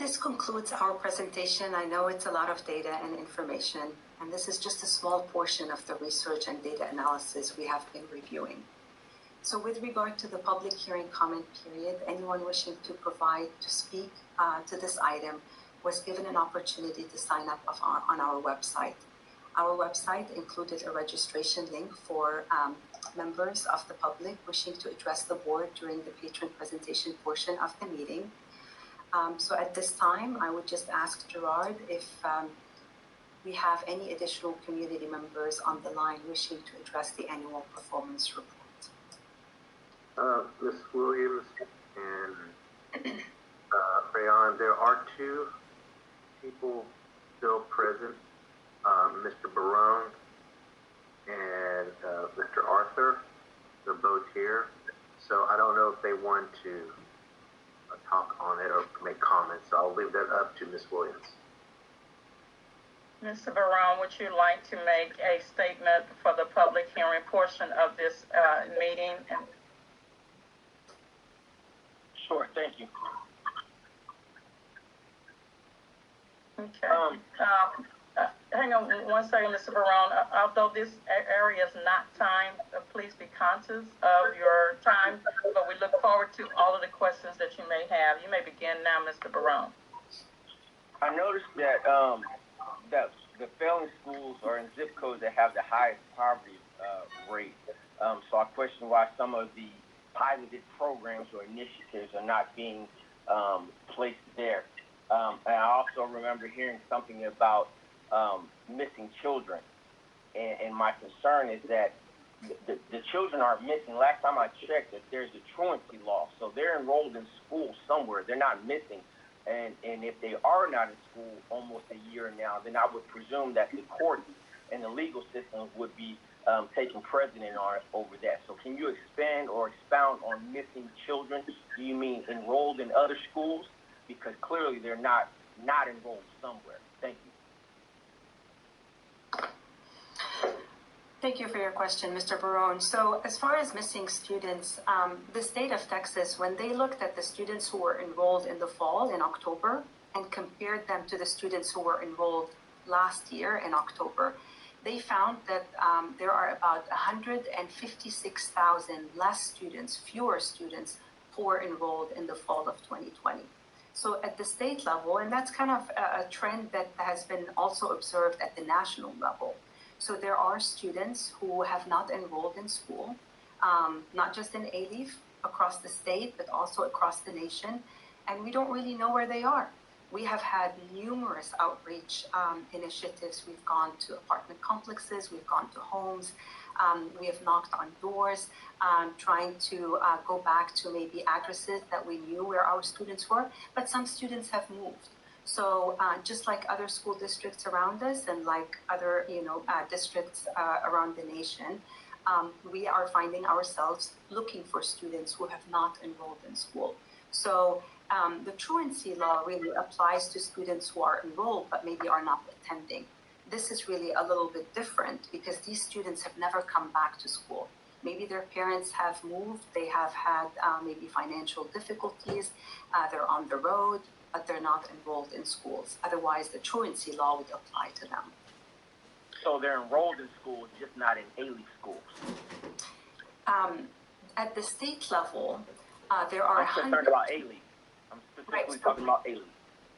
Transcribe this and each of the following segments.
This concludes our presentation. I know it's a lot of data and information, and this is just a small portion of the research and data analysis we have been reviewing. So with regard to the public hearing comment period, anyone wishing to speak to this item was given an opportunity to sign up on our website. Our website included a registration link for members of the public wishing to address the board during the patron presentation portion of the meeting. So at this time, I would just ask Gerard if we have any additional community members on the line wishing to address the annual performance report. Ms. Williams and Rayon, there are two people still present, Mr. Barone and Mr. Arthur. They're both here. So I don't know if they want to talk on it or make comments. So I'll leave that up to Ms. Williams. Mr. Barone, would you like to make a statement for the public hearing portion of this meeting? Sure, thank you. Okay. Hang on one second, Mr. Barone. Although this area is not timed, please be conscious of your time, but we look forward to all of the questions that you may have. You may begin now, Mr. Barone. I noticed that that the failing schools are in zip codes that have the highest poverty rate. So I question why some of the piloted programs or initiatives are not being placed there. And I also remember hearing something about missing children. And my concern is that the children aren't missing. Last time I checked, that there's a truancy law. So they're enrolled in school somewhere. They're not missing. And if they are not in school almost a year now, then I would presume that the courts and the legal system would be taking precedent over that. So can you expand or expound on missing children? Do you mean enrolled in other schools? Because clearly they're not enrolled somewhere. Thank you. Thank you for your question, Mr. Barone. So as far as missing students, the state of Texas, when they looked at the students who were enrolled in the fall in October and compared them to the students who were enrolled last year in October, they found that there are about 156,000 fewer students who were enrolled in the fall of 2020. So at the state level, and that's kind of a trend that has been also observed at the national level. So there are students who have not enrolled in school, not just in Alief, across the state, but also across the nation, and we don't really know where they are. We have had numerous outreach initiatives. We've gone to apartment complexes, we've gone to homes, we have knocked on doors, trying to go back to maybe addresses that we knew where our students were, but some students have moved. So just like other school districts around us and like other districts around the nation, we are finding ourselves looking for students who have not enrolled in school. So the truancy law really applies to students who are enrolled but maybe are not attending. This is really a little bit different because these students have never come back to school. Maybe their parents have moved, they have had maybe financial difficulties, they're on the road, but they're not enrolled in schools. Otherwise, the truancy law would apply to them. So they're enrolled in schools, just not in Alief schools? At the state level, there are... I'm concerned about Alief. I'm specifically talking about Alief.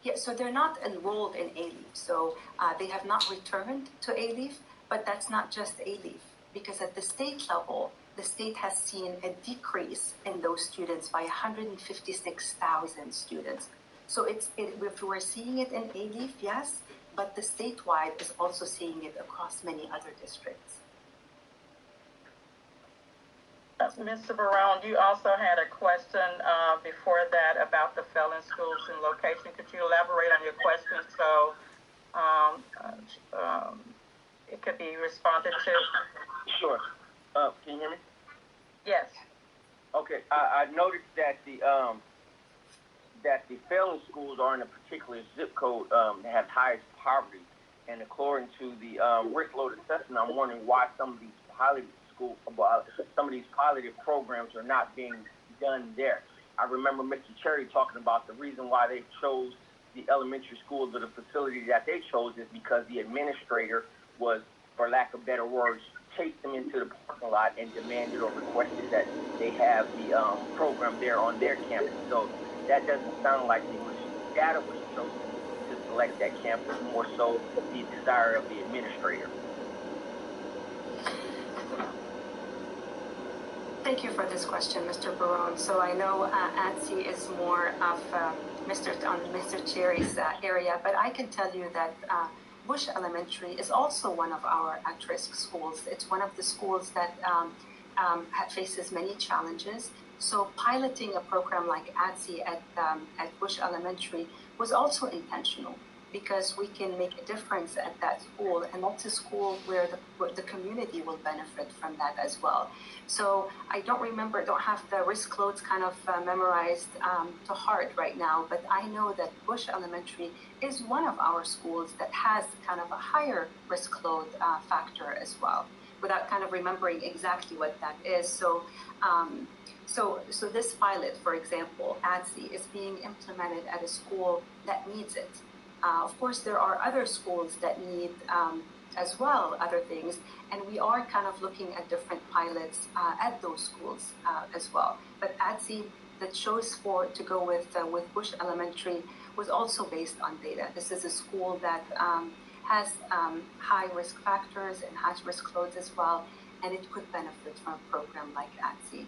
Yeah, so they're not enrolled in Alief. So they have not returned to Alief, but that's not just Alief. Because at the state level, the state has seen a decrease in those students by 156,000 students. So if we're seeing it in Alief, yes, but the statewide is also seeing it across many other districts. Mr. Barone, you also had a question before that about the failing schools and location. Could you elaborate on your question so it could be responded to? Sure. Can you hear me? Yes. Okay. I noticed that the failing schools are in a particular zip code that has highest poverty, and according to the risk load assessment, I'm wondering why some of these piloted programs are not being done there. I remember Mr. Cherry talking about the reason why they chose the elementary schools or the facility that they chose is because the administrator was, for lack of better words, chased them into the parking lot and demanded or requested that they have the program there on their campus. So that doesn't sound like data was chosen to select that campus, more so the desire of the administrator. Thank you for this question, Mr. Barone. So I know ANSI is more of Mr. Cherry's area, but I can tell you that Bush Elementary is also one of our at-risk schools. It's one of the schools that faces many challenges. So piloting a program like ATSI at Bush Elementary was also intentional, because we can make a difference at that school, and that's a school where the community will benefit from that as well. So I don't have the risk loads kind of memorized to heart right now, but I know that Bush Elementary is one of our schools that has kind of a higher risk load factor as well, without kind of remembering exactly what that is. So this pilot, for example, ATSI, is being implemented at a school that needs it. Of course, there are other schools that need as well other things, and we are kind of looking at different pilots at those schools as well. But ATSI, that chose to go with Bush Elementary, was also based on data. This is a school that has high risk factors and has risk loads as well, and it could benefit from a program like ATSI.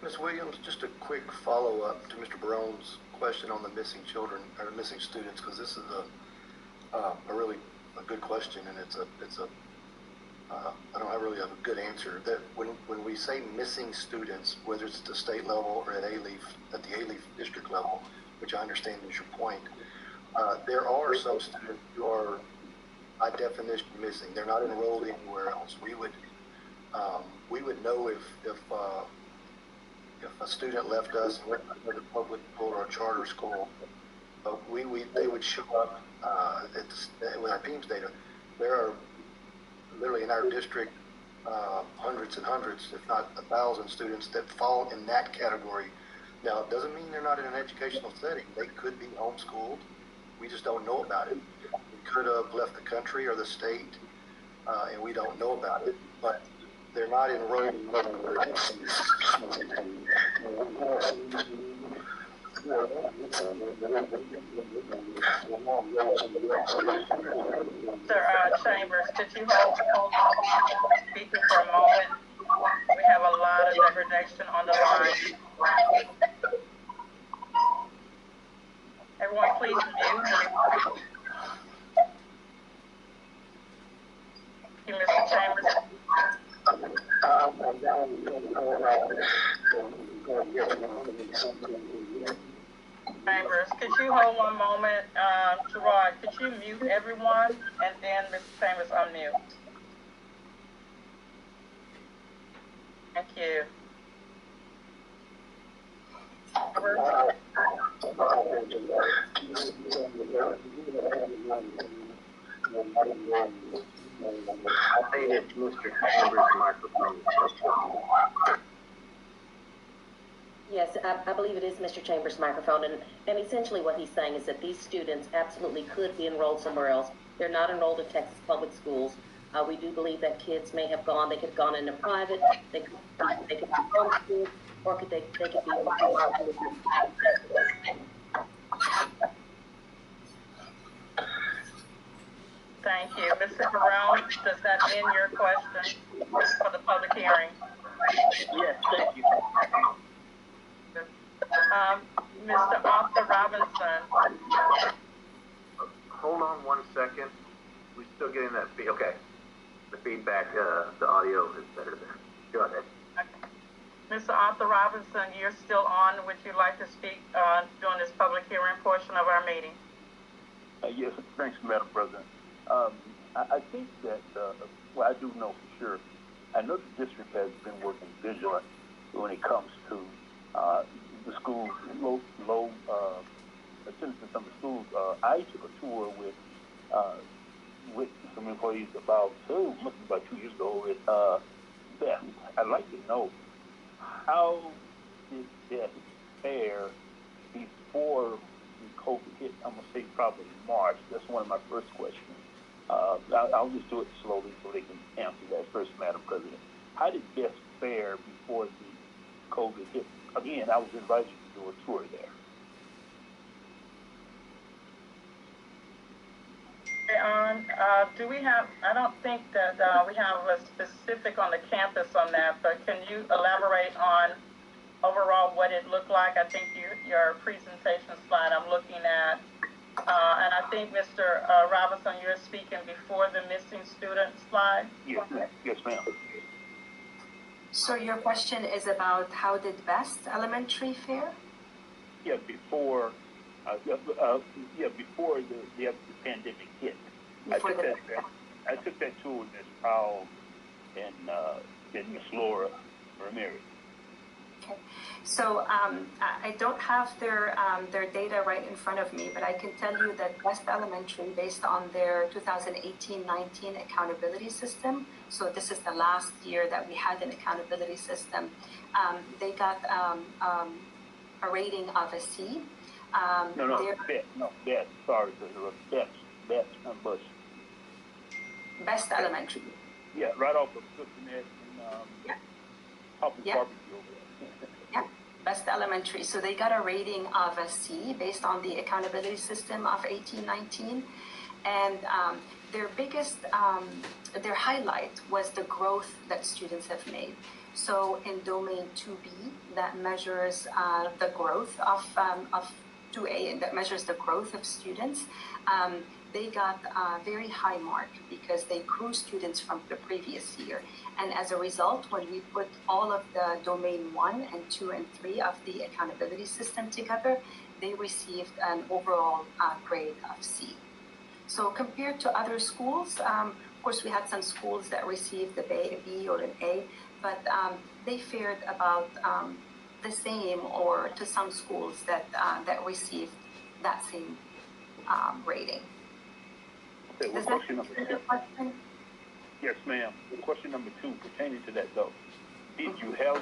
Ms. Williams, just a quick follow-up to Mr. Barone's question on the missing children or missing students, because this is a really good question, and I don't really have a good answer. That when we say missing students, whether it's at the state level or at the Alief district level, which I understand is your point, there are some students who are by definition missing. They're not enrolled anywhere else. We would know if a student left us and went to the public school or a charter school, they would show up with our PEMS data. There are literally in our district hundreds and hundreds, if not 1,000 students that fall in that category. Now, it doesn't mean they're not in an educational setting. They could be homeschooled. We just don't know about it. They could have left the country or the state, and we don't know about it. But they're not enrolled in Mr. Chambers, could you hold speaking for a moment? We have a lot of degradation on the line. Everyone, please mute. Thank you, Mr. Chambers. Chambers, could you hold one moment? Gerard, could you mute everyone, and then Mr. Chambers unmute? Thank you. I think it's Mr. Chambers' microphone. Yes, I believe it is Mr. Chambers' microphone, and essentially what he's saying is that these students absolutely could be enrolled somewhere else. They're not enrolled in Texas public schools. We do believe that kids may have gone, they could have gone into private, they could be homeschooled, or they could be Thank you. Mr. Barone, does that end your question for the public hearing? Yes, thank you. Mr. Arthur Robinson. Hold on 1 second. We're still getting that feed. Okay. The feedback, the audio is better there. Go ahead. Okay. Mr. Arthur Robinson, you're still on. Would you like to speak during this public hearing portion of our meeting? Yes, thanks, Madam President. I think that, well, I do know for sure. I know the district has been working vigilant when it comes to the schools, low attendance in some of the schools. I took a tour with some employees about 2 years ago with Beth. I'd like to know, how did Beth fare before we COVID hit, I'm going to say probably March. That's one of my first questions. I'll just do it slowly so they can answer that first, Madam President. How did BEST fare before the COVID hit? Again, I was invited to do a tour there. Do we have, I don't think that we have a specific on the campus on that, but can you elaborate on overall what it looked like? I think your presentation slide I'm looking at, and I think Mr. Robinson, you're speaking before the missing student slide? Yes, ma'am. Yes, ma'am. So your question is about how did BEST Elementary fare? Yeah, before before the pandemic hit. I took that tour with Ms. Powell and Ms. Laura Ramirez. Okay, so I don't have their data right in front of me, but I can tell you that BEST Elementary, based on their 2018-19 accountability system, so this is the last year that we had an accountability system, they got a rating of a C. BEST, sorry, BEST, not BEST Elementary. Yeah, right off of Clifton and Barbecue over there. Yeah, BEST Elementary. So they got a rating of a C based on the accountability system of 18-19. And their biggest, their highlight was the growth that students have made. So in domain 2B, that measures the growth of 2A, and that measures the growth of students. They got a very high mark because they grew students from the previous year. And as a result, when we put all of the domain 1 and 2 and 3 of the accountability system together, they received an overall grade of C. So compared to other schools, of course, we had some schools that received a B or an A, but they fared about the same, or to some schools that received that same rating. Okay, well, question number 2. Yes, ma'am. Question number 2 pertaining to that, though. Did you had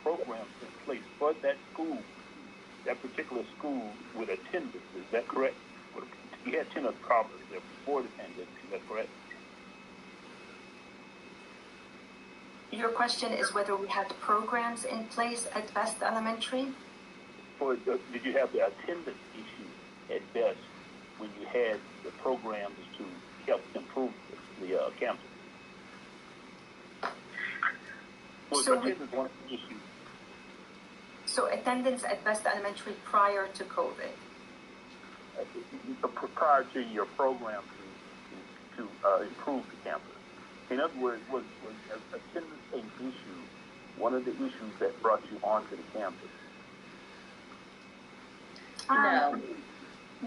programs in place for that school, that particular school, with attendance? Is that correct? You had attendance problems there before the pandemic. Is that correct? Your question is whether we had programs in place at BEST Elementary? Did you have the attendance issue at BEST when you had the programs to help improve the campus? Was attendance one issue? So attendance at BEST Elementary prior to COVID? Prior to your program to improve the campus. In other words, was attendance an issue, one of the issues that brought you onto the campus?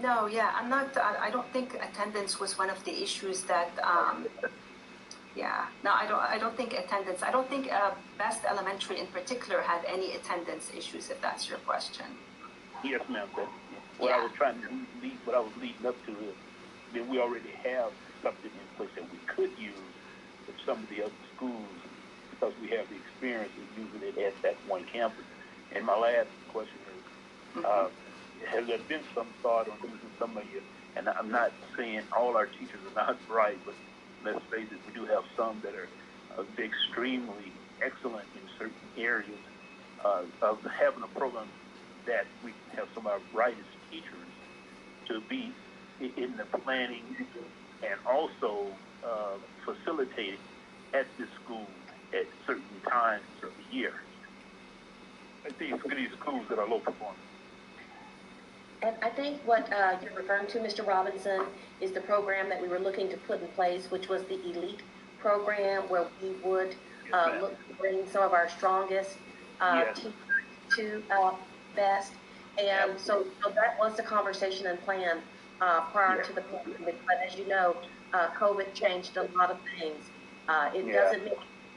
No, yeah, I don't think attendance was one of the issues that, I don't think attendance, I don't think BEST Elementary in particular had any attendance issues, if that's your question. Yes, ma'am. What I was leading up to is that we already have something in place that we could use with some of the other schools because we have the experience of using it at that one campus. And my last question is, has there been some thought on using some of you, and I'm not saying all our teachers are not right, but let's face it, we do have some that are extremely excellent in certain areas of having a program that we have some of our brightest teachers to be in the planning and also facilitating at this school at certain times of the year. These schools that are low performing. And I think what you're referring to, Mr. Robinson, is the program that we were looking to put in place, which was the Elite program, where we would look to bring some of our strongest teachers to BEST. And so that was the conversation and plan prior to the pandemic. But as you know, COVID changed a lot of things. It doesn't mean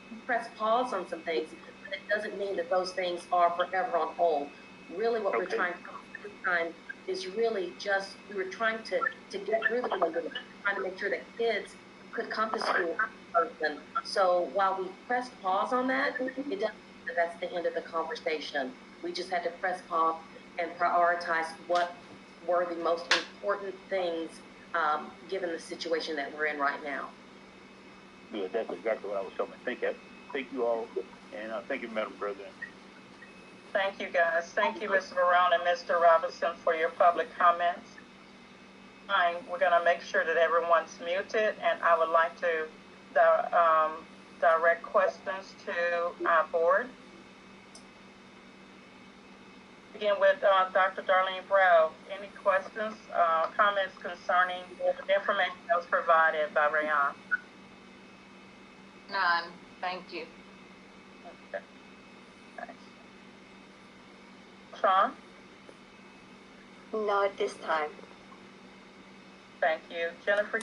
you press pause on some things, but it doesn't mean that those things are forever on hold. Really what we're trying to do this time is really just, we were trying to get through the pandemic, trying to make sure that kids could come to school in person. So while we pressed pause on that, it doesn't mean that that's the end of the conversation. We just had to press pause and prioritize what were the most important things, given the situation that we're in right now. Good, that's exactly what I was hoping. Thank you all, and thank you, Madam President. Thank you, guys. Thank you, Mr. Barone and Mr. Robinson, for your public comments. Fine, we're going to make sure that everyone's muted, and I would like to direct questions to our board. Begin with Dr. Darlene Brown. Any questions, comments concerning the information that was provided by Rayon? None, thank you. Okay. Thanks. Sean? No, at this time. Thank you. Jennifer